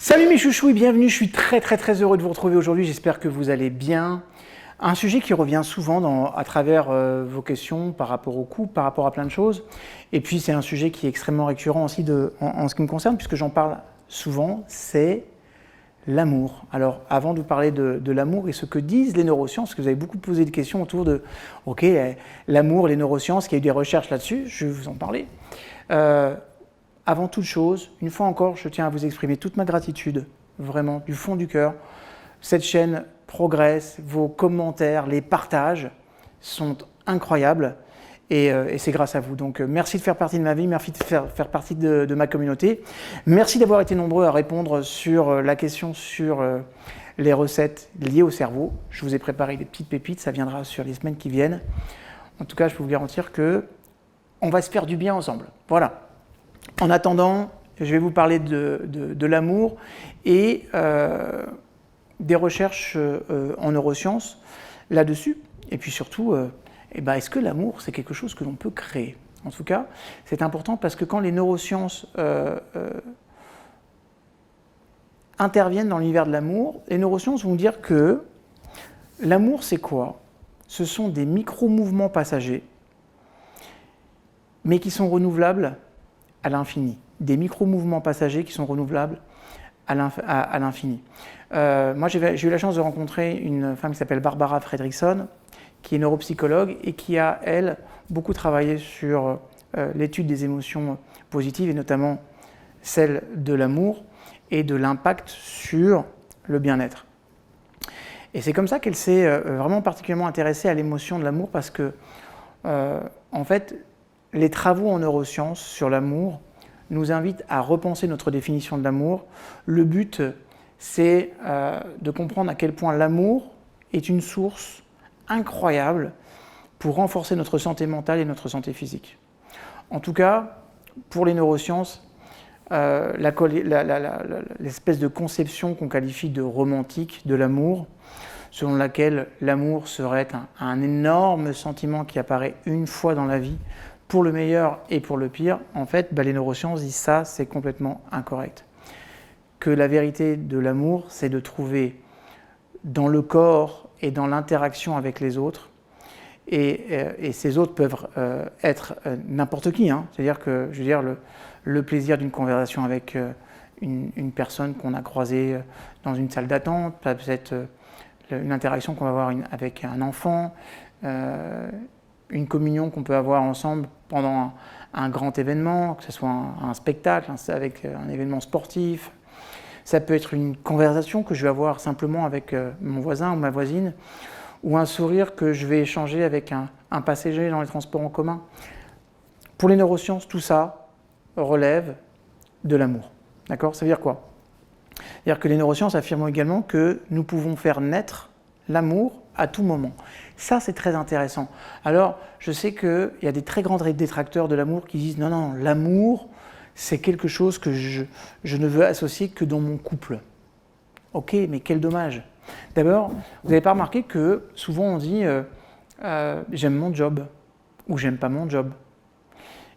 Salut mes chouchous et bienvenue, je suis très heureux de vous retrouver aujourd'hui, j'espère que vous allez bien. Un sujet qui revient souvent à travers vos questions par rapport au couple, par rapport à plein de choses. Et puis c'est un sujet qui est extrêmement récurrent aussi en ce qui me concerne, puisque j'en parle souvent, c'est l'amour. Alors avant de vous parler de l'amour et ce que disent les neurosciences, parce que vous avez beaucoup posé de questions autour de l'amour, les neurosciences, qu'il y a eu des recherches là-dessus, je vais vous en parler. Avant toute chose, une fois encore, je tiens à vous exprimer toute ma gratitude, vraiment, du fond du cœur. Cette chaîne progresse, vos commentaires, les partages sont incroyables et c'est grâce à vous. Donc merci de faire partie de ma vie, merci de faire partie de ma communauté. Merci d'avoir été nombreux à répondre sur la question sur les recettes liées au cerveau. Je vous ai préparé des petites pépites, ça viendra sur les semaines qui viennent. En tout cas, je peux vous garantir qu'on va se faire du bien ensemble. Voilà. En attendant, je vais vous parler de l'amour et des recherches en neurosciences là-dessus. Et puis surtout, est-ce que l'amour, c'est quelque chose que l'on peut créer? En tout cas, c'est important parce que quand les neurosciences interviennent dans l'univers de l'amour, les neurosciences vont dire que l'amour, c'est quoi? Ce sont des micro-mouvements passagers, mais qui sont renouvelables à l'infini. Des micro-mouvements passagers qui sont renouvelables à l'infini. Moi, j'ai eu la chance de rencontrer une femme qui s'appelle Barbara Fredrickson, qui est neuropsychologue et qui a, elle, beaucoup travaillé sur l'étude des émotions positives et notamment celle de l'amour et de l'impact sur le bien-être. Et c'est comme ça qu'elle s'est vraiment particulièrement intéressée à l'émotion de l'amour parce que, en fait, les travaux en neurosciences sur l'amour nous invitent à repenser notre définition de l'amour. Le but, c'est de comprendre à quel point l'amour est une source incroyable pour renforcer notre santé mentale et notre santé physique. En tout cas, pour les neurosciences, l'espèce de conception qu'on qualifie de romantique de l'amour, selon laquelle l'amour serait un énorme sentiment qui apparaît une fois dans la vie, pour le meilleur et pour le pire, en fait, les neurosciences disent ça, c'est complètement incorrect. Que la vérité de l'amour, c'est de trouver dans le corps et dans l'interaction avec les autres, et ces autres peuvent être n'importe qui, hein. C'est-à-dire que, je veux dire, le plaisir d'une conversation avec une personne qu'on a croisée dans une salle d'attente, peut-être une interaction qu'on va avoir avec un enfant, une communion qu'on peut avoir ensemble pendant un grand événement, que ce soit un spectacle, avec un événement sportif. Ça peut être une conversation que je vais avoir simplement avec mon voisin ou ma voisine, ou un sourire que je vais échanger avec un passager dans les transports en commun. Pour les neurosciences, tout ça relève de l'amour. D'accord? Ça veut dire quoi? C'est-à-dire que les neurosciences affirment également que nous pouvons faire naître l'amour à tout moment. Ça, c'est très intéressant. Alors, je sais qu'il y a des très grands détracteurs de l'amour qui disent « Non, l'amour, c'est quelque chose que je ne veux associer que dans mon couple. » Ok, mais quel dommage. D'abord, vous n'avez pas remarqué que souvent on dit j'aime mon job » ou « j'aime pas mon job ».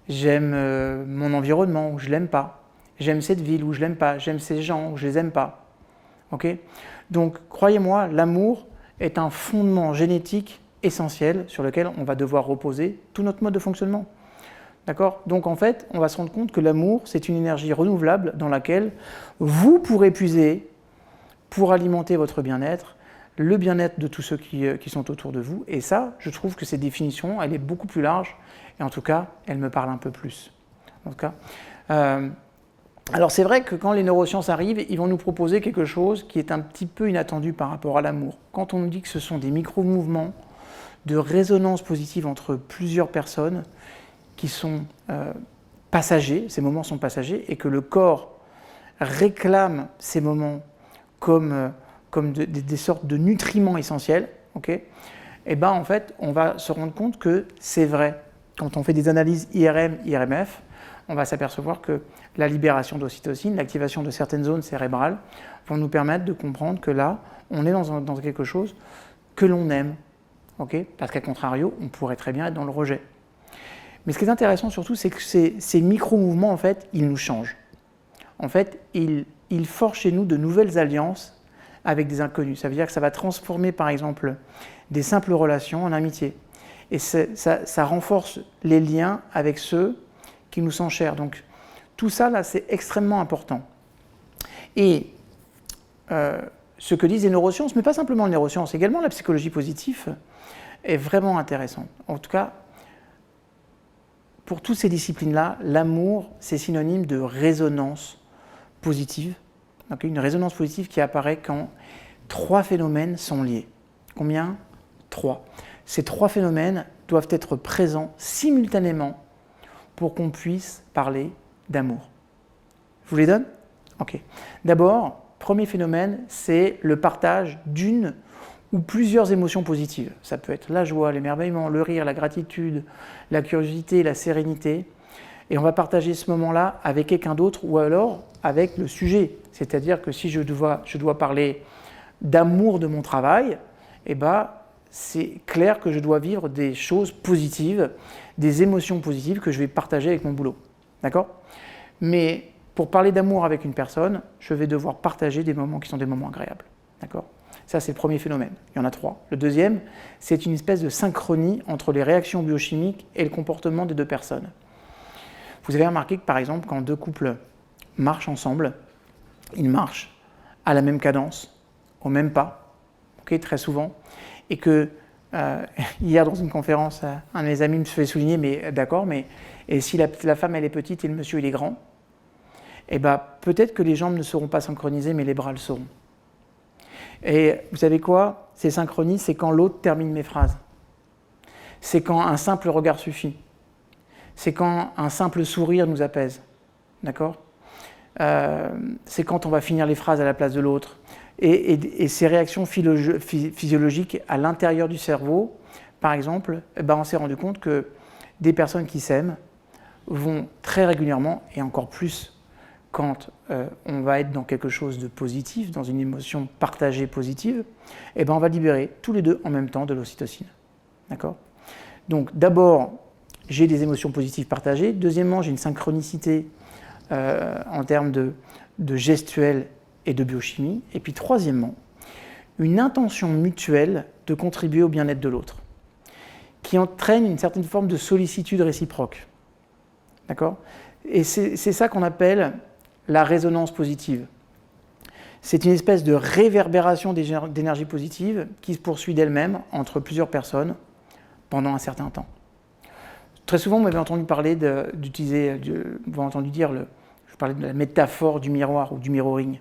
J'aime mon environnement ou je l'aime pas. J'aime cette ville ou je l'aime pas. J'aime ces gens ou je les aime pas. Ok? Donc, croyez-moi, l'amour est un fondement génétique essentiel sur lequel on va devoir reposer tout notre mode de fonctionnement. D'accord? Donc, en fait, on va se rendre compte que l'amour, c'est une énergie renouvelable dans laquelle vous pourrez puiser pour alimenter votre bien-être, le bien-être de tous ceux qui sont autour de vous. Et ça, je trouve que cette définition, elle est beaucoup plus large et en tout cas, elle me parle un peu plus. En tout cas, alors c'est vrai que quand les neurosciences arrivent, ils vont nous proposer quelque chose qui est un petit peu inattendu par rapport à l'amour. Quand on nous dit que ce sont des micro-mouvements de résonance positive entre plusieurs personnes qui sont passagers, ces moments sont passagers, et que le corps réclame ces moments comme des sortes de nutriments essentiels, okay, et en fait, on va se rendre compte que c'est vrai. Quand on fait des analyses IRM, IRMF, on va s'apercevoir que la libération d'ocytocine, l'activation de certaines zones cérébrales vont nous permettre de comprendre que là, on est dans quelque chose que l'on aime. Okay, parce qu'à contrario, on pourrait très bien être dans le rejet. Mais ce qui est intéressant surtout, c'est que ces micro-mouvements, en fait, ils nous changent. En fait, ils il forge chez nous de nouvelles alliances avec des inconnus. Ça veut dire que ça va transformer, par exemple, des simples relations en amitié. Et ça renforce les liens avec ceux qui nous sont chers. Donc, tout ça, là, c'est extrêmement important. Et ce que disent les neurosciences, mais pas simplement les neurosciences, également la psychologie positive, est vraiment intéressante. En tout cas, pour toutes ces disciplines-là, l'amour, c'est synonyme de résonance positive. Donc, une résonance positive qui apparaît quand 3 phénomènes sont liés. Combien ? 3. Ces 3 phénomènes doivent être présents simultanément pour qu'on puisse parler d'amour. Je vous les donne ? Ok. D'abord, premier phénomène, c'est le partage d'une ou plusieurs émotions positives. Ça peut être la joie, l'émerveillement, le rire, la gratitude, la curiosité, la sérénité. Et on va partager ce moment-là avec quelqu'un d'autre ou alors avec le sujet. C'est-à-dire que si je dois parler d'amour de mon travail, eh ben, c'est clair que je dois vivre des choses positives, des émotions positives que je vais partager avec mon boulot. D'accord ? Mais pour parler d'amour avec une personne, je vais devoir partager des moments qui sont des moments agréables. D'accord ? Ça, c'est le premier phénomène. Il y en a 3. Le deuxième, c'est une espèce de synchronie entre les réactions biochimiques et le comportement des 2 personnes. Vous avez remarqué que, par exemple, quand 2 couples marchent ensemble, ils marchent à la même cadence, au même pas, okay, très souvent, et que hier, dans une conférence, un de mes amis me fait souligner, mais d'accord, mais et si la femme, elle est petite et le monsieur, il est grand, eh ben, peut-être que les jambes ne seront pas synchronisées, mais les bras le seront. Et vous savez quoi ? Ces synchronies, c'est quand l'autre termine mes phrases. C'est quand un simple regard suffit. C'est quand un simple sourire nous apaise. D'accord ? C'est quand on va finir les phrases à la place de l'autre. Et ces réactions physiologiques à l'intérieur du cerveau, par exemple, on s'est rendu compte que des personnes qui s'aiment vont très régulièrement, et encore plus quand on va être dans quelque chose de positif, dans une émotion partagée positive, on va libérer tous les 2 en même temps de l'ocytocine. D'accord ? Donc d'abord, j'ai des émotions positives partagées. Deuxièmement, j'ai une synchronicité en termes de gestuelle et de biochimie. Et puis troisièmement, une intention mutuelle de contribuer au bien-être de l'autre, qui entraîne une certaine forme de sollicitude réciproque. D'accord ? Et c'est ça qu'on appelle la résonance positive. C'est une espèce de réverbération d'énergie positive qui se poursuit d'elle-même entre plusieurs personnes pendant un certain temps. Très souvent, vous m'avez entendu parler je parlais de la métaphore du miroir ou du mirroring.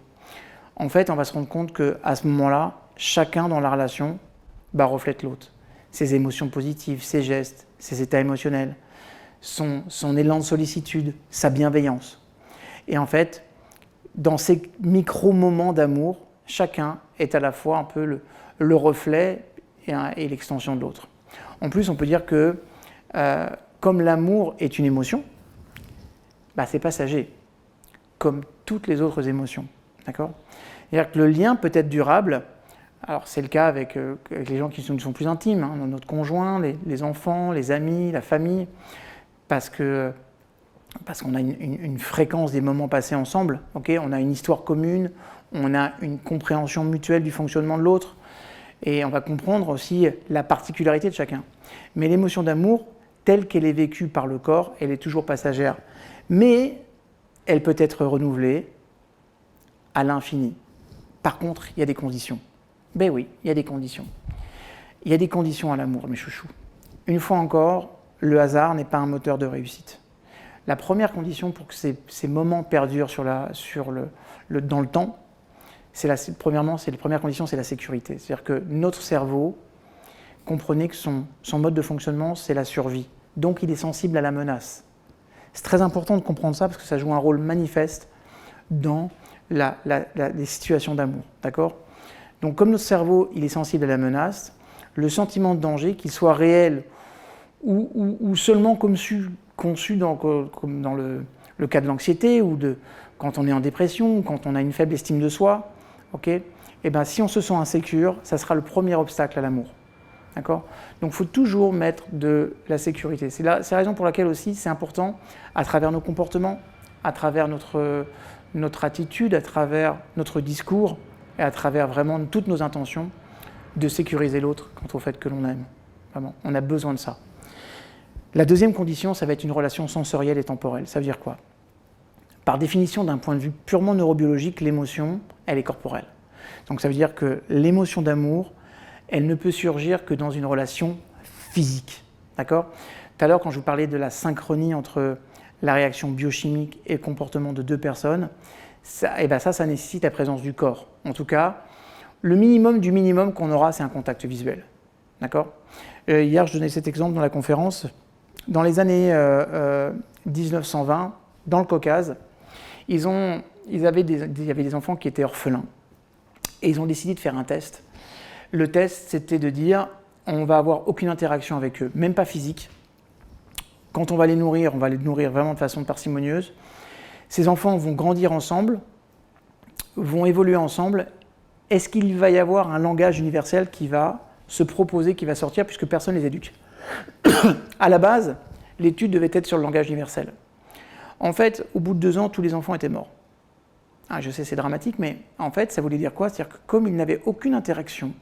En fait, on va se rendre compte qu'à ce moment-là, chacun dans la relation reflète l'autre. Ses émotions positives, ses gestes, ses états émotionnels, son élan de sollicitude, sa bienveillance. Et en fait, dans ces micro-moments d'amour, chacun est à la fois un peu le reflet et l'extension de l'autre. En plus, on peut dire que comme l'amour est une émotion, c'est passager, comme toutes les autres émotions. D'accord ? C'est-à-dire que le lien peut être durable. Alors c'est le cas avec les gens qui nous sont plus intimes, notre conjoint, les enfants, les amis, la famille, parce qu'on a une fréquence des moments passés ensemble, okay, on a une histoire commune, on a une compréhension mutuelle du fonctionnement de l'autre, et on va comprendre aussi la particularité de chacun. Mais l'émotion d'amour, telle qu'elle est vécue par le corps, elle est toujours passagère. Mais elle peut être renouvelée à l'infini. Par contre, il y a des conditions. Ben oui, il y a des conditions. Il y a des conditions à l'amour, mes chouchous. Une fois encore, le hasard n'est pas un moteur de réussite. La première condition pour que ces moments perdurent dans le temps, la première condition, c'est la sécurité. C'est-à-dire que notre cerveau, comprenez que son mode de fonctionnement, c'est la survie. Donc il est sensible à la menace. C'est très important de comprendre ça parce que ça joue un rôle manifeste dans les situations d'amour. D'accord ? Donc comme notre cerveau, il est sensible à la menace, le sentiment de danger, qu'il soit réel ou seulement conçu comme dans le cas de l'anxiété ou quand on est en dépression ou quand on a une faible estime de soi, okay, si on se sent insécure, ça sera le premier obstacle à l'amour. D'accord ? Donc il faut toujours mettre de la sécurité. C'est la raison pour laquelle aussi c'est important, à travers nos comportements, à travers notre attitude, à travers notre discours et à travers vraiment toutes nos intentions, de sécuriser l'autre quant au fait que l'on aime. Vraiment, on a besoin de ça. La deuxième condition, ça va être une relation sensorielle et temporelle. Ça veut dire quoi? Par définition, d'un point de vue purement neurobiologique, l'émotion, elle est corporelle. Donc ça veut dire que l'émotion d'amour, elle ne peut surgir que dans une relation physique. D'accord? Tout à l'heure, quand je vous parlais de la synchronie entre la réaction biochimique et le comportement de deux personnes, ça nécessite la présence du corps. En tout cas, le minimum du minimum qu'on aura, c'est un contact visuel. D'accord? Hier, je donnais cet exemple dans la conférence. Dans les années 1920, dans le Caucase, il y avait des enfants qui étaient orphelins. Et ils ont décidé de faire un test. Le test, c'était de dire, on ne va avoir aucune interaction avec eux, même pas physique. Quand on va les nourrir vraiment de façon parcimonieuse. Ces enfants vont grandir ensemble, vont évoluer ensemble. Est-ce qu'il va y avoir un langage universel qui va se proposer, qui va sortir, puisque personne ne les éduque? À la base, l'étude devait être sur le langage universel. En fait, au bout de 2 ans, tous les enfants étaient morts. Ah, je sais, c'est dramatique, mais en fait, ça voulait dire quoi? C'est-à-dire que comme ils n'avaient aucune interaction,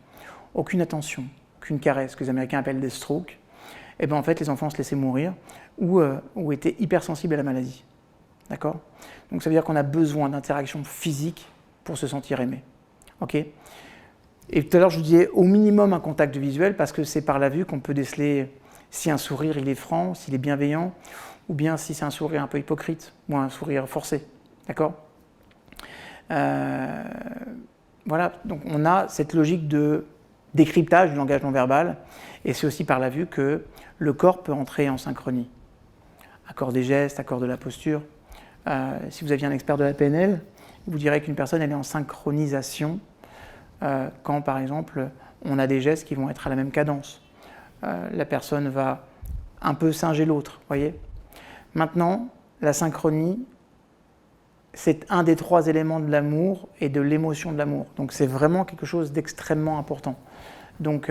aucune attention, aucune caresse, que les Américains appellent des strokes, et bien en fait, les enfants se laissaient mourir ou étaient hypersensibles à la maladie. D'accord? Donc ça veut dire qu'on a besoin d'interaction physique pour se sentir aimé. Ok? Et tout à l'heure, je vous disais au minimum un contact visuel, parce que c'est par la vue qu'on peut déceler si un sourire il est franc, s'il est bienveillant, ou bien si c'est un sourire un peu hypocrite, ou un sourire forcé. D'accord? Voilà, donc on a cette logique de décryptage du langage non verbal, et c'est aussi par la vue que le corps peut entrer en synchronie. Accord des gestes, accord de la posture. Si vous aviez un expert de la PNL, il vous dirait qu'une personne elle est en synchronisation quand, par exemple, on a des gestes qui vont être à la même cadence. La personne va un peu singer l'autre, voyez. Maintenant, la synchronie, c'est un des 3 éléments de l'amour et de l'émotion de l'amour. Donc c'est vraiment quelque chose d'extrêmement important. Donc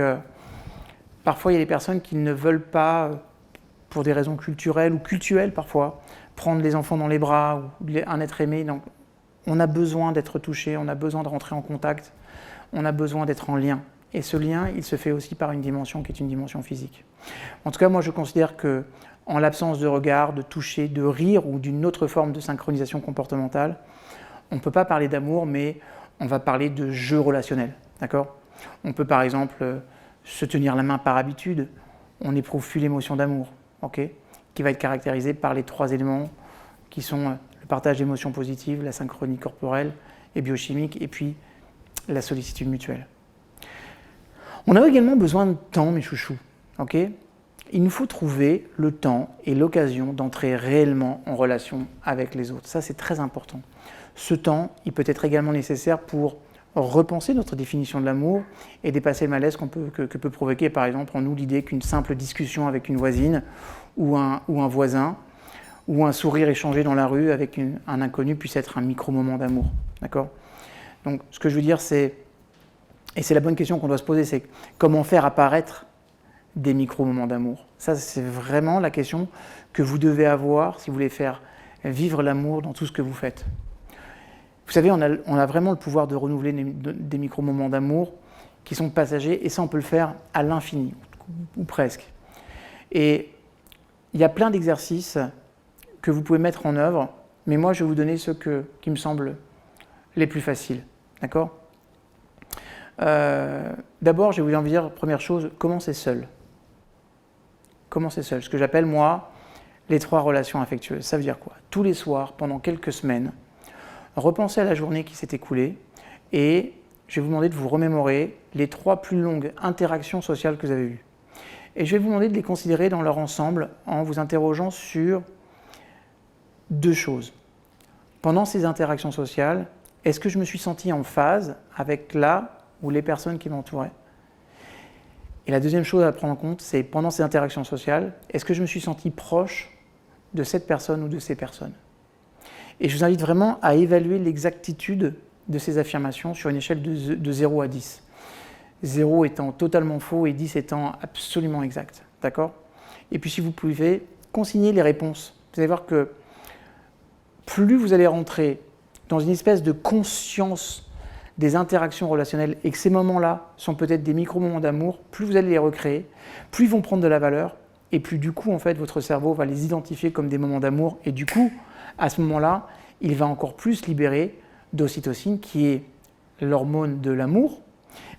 parfois il y a des personnes qui ne veulent pas, pour des raisons culturelles ou cultuelles parfois, prendre les enfants dans les bras ou un être aimé. Donc on a besoin d'être touché, on a besoin de rentrer en contact, on a besoin d'être en lien. Et ce lien, il se fait aussi par une dimension qui est une dimension physique. En tout cas, moi je considère que en l'absence de regard, de toucher, de rire ou d'une autre forme de synchronisation comportementale, on ne peut pas parler d'amour, mais on va parler de jeu relationnel. D'accord? On peut par exemple se tenir la main par habitude, on n'éprouve plus l'émotion d'amour, okay, qui va être caractérisée par les 3 éléments qui sont le partage d'émotions positives, la synchronie corporelle et biochimique, et puis la sollicitude mutuelle. On a également besoin de temps, mes chouchous. Okay? Il nous faut trouver le temps et l'occasion d'entrer réellement en relation avec les autres. Ça, c'est très important. Ce temps, il peut être également nécessaire pour repenser notre définition de l'amour et dépasser le malaise que peut provoquer, par exemple, en nous l'idée qu'une simple discussion avec une voisine ou un voisin ou un sourire échangé dans la rue avec un inconnu puisse être un micro-moment d'amour. D'accord ? Donc, ce que je veux dire, c'est, et c'est la bonne question qu'on doit se poser, c'est comment faire apparaître des micro-moments d'amour. Ça, c'est vraiment la question que vous devez avoir si vous voulez faire vivre l'amour dans tout ce que vous faites. Vous savez, on a vraiment le pouvoir de renouveler des micro-moments d'amour qui sont passagers, et ça, on peut le faire à l'infini, ou presque. Et il y a plein d'exercices que vous pouvez mettre en œuvre, mais moi, je vais vous donner ceux qui me semblent les plus faciles. D'accord ? D'abord, je vais vous dire, première chose, commencez seul. Commencez seul. Ce que j'appelle, moi, les 3 relations affectueuses. Ça veut dire quoi ? Tous les soirs, pendant quelques semaines, repensez à la journée qui s'est écoulée et je vais vous demander de vous remémorer les 3 plus longues interactions sociales que vous avez eues. Et je vais vous demander de les considérer dans leur ensemble en vous interrogeant sur 2 choses. Pendant ces interactions sociales, est-ce que je me suis senti en phase avec la ou les personnes qui m'entouraient ? Et la deuxième chose à prendre en compte, c'est pendant ces interactions sociales, est-ce que je me suis senti proche de cette personne ou de ces personnes ? Et je vous invite vraiment à évaluer l'exactitude de ces affirmations sur une échelle de 0 à 10. 0 étant totalement faux et 10 étant absolument exact. D'accord ? Et puis si vous pouvez, consignez les réponses. Vous allez voir que plus vous allez rentrer dans une espèce de conscience des interactions relationnelles et que ces moments-là sont peut-être des micro-moments d'amour, plus vous allez les recréer, plus ils vont prendre de la valeur et plus du coup, en fait, votre cerveau va les identifier comme des moments d'amour et du coup, à ce moment-là, il va encore plus libérer d'ocytocine qui est l'hormone de l'amour,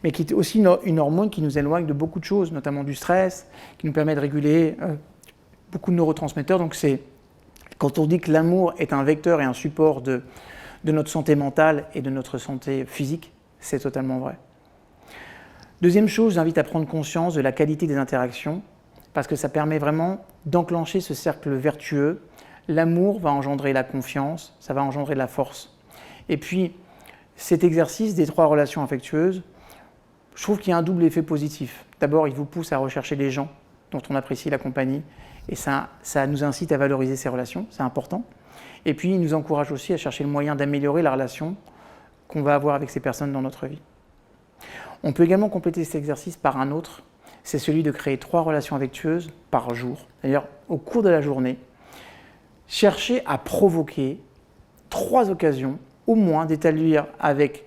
mais qui est aussi une hormone qui nous éloigne de beaucoup de choses, notamment du stress, qui nous permet de réguler beaucoup de neurotransmetteurs. Donc quand on dit que l'amour est un vecteur et un support de notre santé mentale et de notre santé physique, c'est totalement vrai. Deuxième chose, j'invite à prendre conscience de la qualité des interactions, parce que ça permet vraiment d'enclencher ce cercle vertueux. L'amour va engendrer la confiance, ça va engendrer la force. Et puis, cet exercice des 3 relations affectueuses, je trouve qu'il y a un double effet positif. D'abord, il vous pousse à rechercher les gens dont on apprécie la compagnie, et ça nous incite à valoriser ces relations, c'est important. Et puis, il nous encourage aussi à chercher le moyen d'améliorer la relation qu'on va avoir avec ces personnes dans notre vie. On peut également compléter cet exercice par un autre, c'est celui de créer 3 relations affectueuses par jour. D'ailleurs, au cours de la journée, cherchez à provoquer 3 occasions, au moins, d'établir avec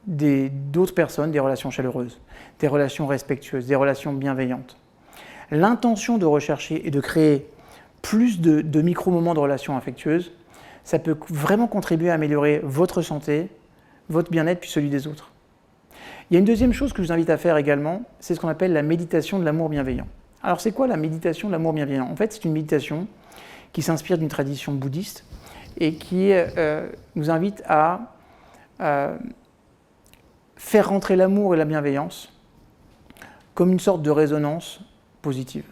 d'autres personnes des relations chaleureuses, des relations respectueuses, des relations bienveillantes. L'intention de rechercher et de créer plus de micro-moments de relations affectueuses, ça peut vraiment contribuer à améliorer votre santé, votre bien-être, puis celui des autres. Il y a une deuxième chose que je vous invite à faire également, c'est ce qu'on appelle la méditation de l'amour bienveillant. Alors c'est quoi la méditation de l'amour bienveillant? En fait, c'est une méditation qui s'inspire d'une tradition bouddhiste et qui nous invite à faire rentrer l'amour et la bienveillance comme une sorte de résonance positive.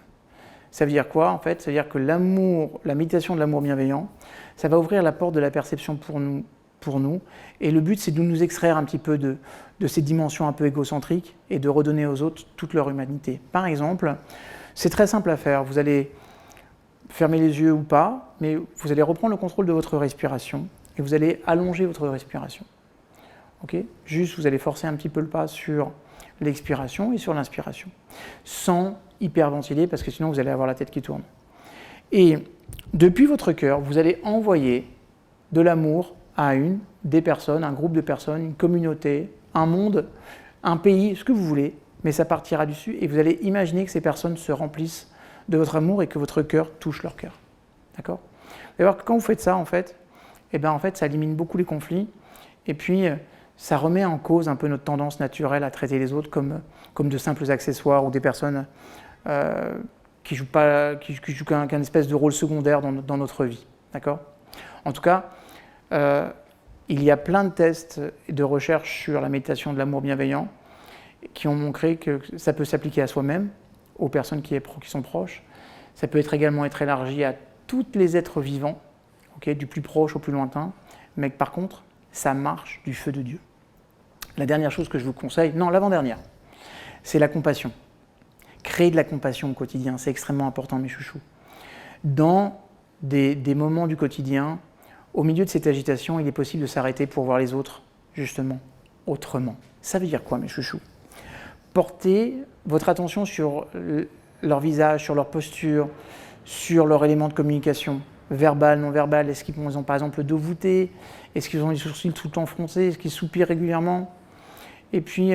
Ça veut dire quoi en fait? Ça veut dire que l'amour, la méditation de l'amour bienveillant, ça va ouvrir la porte de la perception pour nous. Et le but, c'est de nous extraire un petit peu de ces dimensions un peu égocentriques et de redonner aux autres toute leur humanité. Par exemple, c'est très simple à faire. Vous allez fermer les yeux ou pas, mais vous allez reprendre le contrôle de votre respiration et vous allez allonger votre respiration. Okay? Juste, vous allez forcer un petit peu le pas sur l'expiration et sur l'inspiration, sans hyperventiler, parce que sinon vous allez avoir la tête qui tourne. Et depuis votre cœur, vous allez envoyer de l'amour à des personnes, un groupe de personnes, une communauté, un monde, un pays, ce que vous voulez, mais ça partira dessus et vous allez imaginer que ces personnes se remplissent de votre amour et que votre cœur touche leur cœur. D'accord? Vous allez voir que quand vous faites ça, en fait, ça élimine beaucoup les conflits et puis ça remet en cause un peu notre tendance naturelle à traiter les autres comme de simples accessoires ou des personnes qui jouent qu'un espèce de rôle secondaire dans notre vie. D'accord? En tout cas, il y a plein de tests et de recherches sur la méditation de l'amour bienveillant qui ont montré que ça peut s'appliquer à soi-même, aux personnes qui sont proches. Ça peut également être élargi à tous les êtres vivants, okay, du plus proche au plus lointain, mais par contre, ça marche du feu de Dieu. La dernière chose que je vous conseille, non, l'avant-dernière, c'est la compassion. Créer de la compassion au quotidien, c'est extrêmement important, mes chouchous. Dans des moments du quotidien, au milieu de cette agitation, il est possible de s'arrêter pour voir les autres, justement, autrement. Ça veut dire quoi, mes chouchous? Portez votre attention sur leur visage, sur leur posture, sur leurs éléments de communication, verbal, non verbal. Est-ce qu'ils ont par exemple le dos voûté? Est-ce qu'ils ont les sourcils tout le temps froncés? Est-ce qu'ils soupirent régulièrement? Et puis,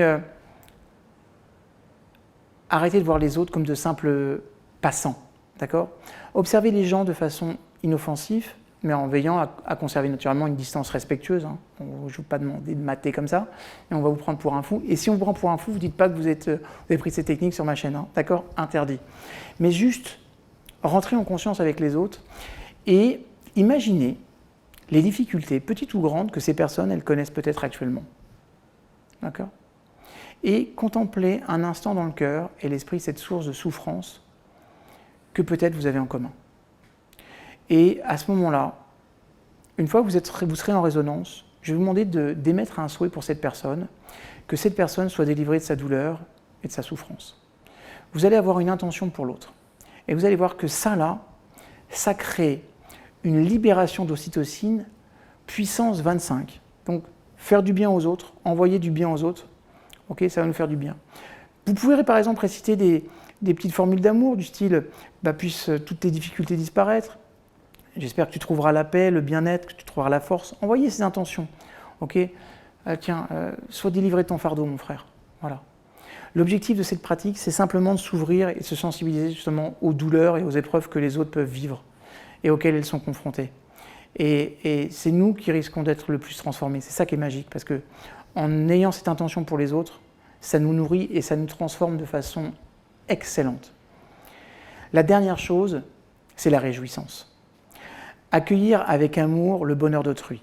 arrêtez de voir les autres comme de simples passants, d'accord? Observez les gens de façon inoffensive, mais en veillant à conserver naturellement une distance respectueuse. Hein. Je ne vous pas demander de mater comme ça, et on va vous prendre pour un fou. Et si on vous prend pour un fou, vous ne dites pas que vous avez pris ces techniques sur ma chaîne, hein, d'accord? Interdit. Mais juste, rentrez en conscience avec les autres et imaginez les difficultés, petites ou grandes, que ces personnes, elles connaissent peut-être actuellement. D'accord? Et contemplez un instant dans le cœur et l'esprit cette source de souffrance que peut-être vous avez en commun. Et à ce moment-là, une fois que vous serez en résonance, je vais vous demander d'émettre un souhait pour cette personne, que cette personne soit délivrée de sa douleur et de sa souffrance. Vous allez avoir une intention pour l'autre. Et vous allez voir que ça crée une libération d'ocytocine puissance 25. Donc, faire du bien aux autres, envoyer du bien aux autres, ok, ça va nous faire du bien. Vous pouvez par exemple réciter des petites formules d'amour du style « puissent toutes tes difficultés disparaître », J'espère que tu trouveras la paix, le bien-être, que tu trouveras la force. Envoyez ces intentions. Ok, tiens, sois délivré de ton fardeau, mon frère. Voilà. L'objectif de cette pratique, c'est simplement de s'ouvrir et de se sensibiliser justement aux douleurs et aux épreuves que les autres peuvent vivre et auxquelles elles sont confrontées. Et c'est nous qui risquons d'être le plus transformés. C'est ça qui est magique, parce que en ayant cette intention pour les autres, ça nous nourrit et ça nous transforme de façon excellente. La dernière chose, c'est la réjouissance. Accueillir avec amour le bonheur d'autrui.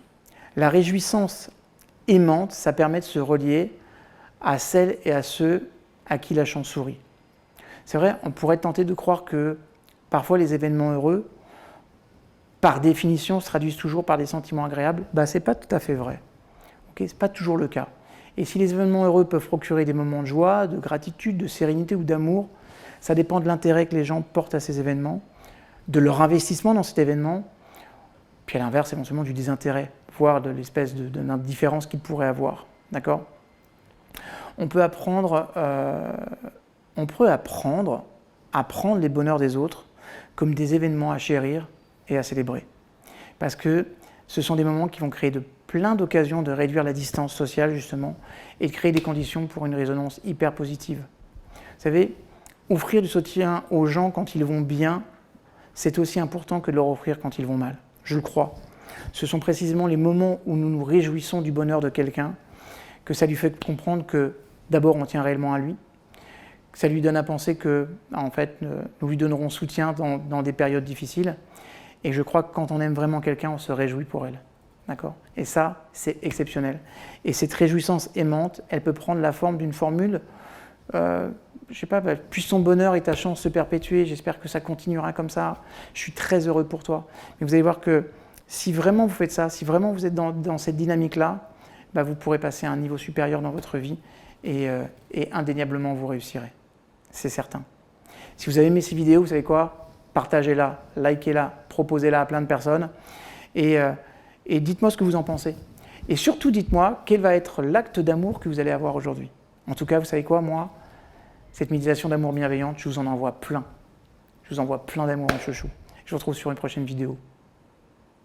La réjouissance aimante, ça permet de se relier à celles et à ceux à qui la chance sourit. C'est vrai, on pourrait tenter de croire que parfois les événements heureux, par définition, se traduisent toujours par des sentiments agréables. Ce n'est pas tout à fait vrai. Okay, ce n'est pas toujours le cas. Et si les événements heureux peuvent procurer des moments de joie, de gratitude, de sérénité ou d'amour, ça dépend de l'intérêt que les gens portent à ces événements, de leur investissement dans cet événement, puis à l'inverse, éventuellement du désintérêt, voire de l'espèce d'indifférence qu'ils pourraient avoir. D'accord ? On peut apprendre à prendre les bonheurs des autres comme des événements à chérir et à célébrer. Parce que ce sont des moments qui vont créer plein d'occasions de réduire la distance sociale, justement, et de créer des conditions pour une résonance hyper positive. Vous savez, offrir du soutien aux gens quand ils vont bien, c'est aussi important que de leur offrir quand ils vont mal. Je le crois. Ce sont précisément les moments où nous nous réjouissons du bonheur de quelqu'un que ça lui fait comprendre que d'abord on tient réellement à lui, que ça lui donne à penser que en fait, nous lui donnerons soutien dans des périodes difficiles. Et je crois que quand on aime vraiment quelqu'un, on se réjouit pour elle. D'accord ? Et ça, c'est exceptionnel. Et cette réjouissance aimante, elle peut prendre la forme d'une formule, je sais pas, puisse ton bonheur et ta chance se perpétuer, j'espère que ça continuera comme ça, je suis très heureux pour toi. Mais vous allez voir que si vraiment vous faites ça, si vraiment vous êtes dans cette dynamique-là, vous pourrez passer à un niveau supérieur dans votre vie et indéniablement vous réussirez. C'est certain. Si vous avez aimé ces vidéos, vous savez quoi ? Partagez-la, likez-la, proposez-la à plein de personnes et dites-moi ce que vous en pensez. Et surtout, dites-moi quel va être l'acte d'amour que vous allez avoir aujourd'hui. En tout cas, vous savez quoi, moi, cette méditation d'amour bienveillante, je vous en envoie plein. Je vous envoie plein d'amour en chouchou. Je vous retrouve sur une prochaine vidéo.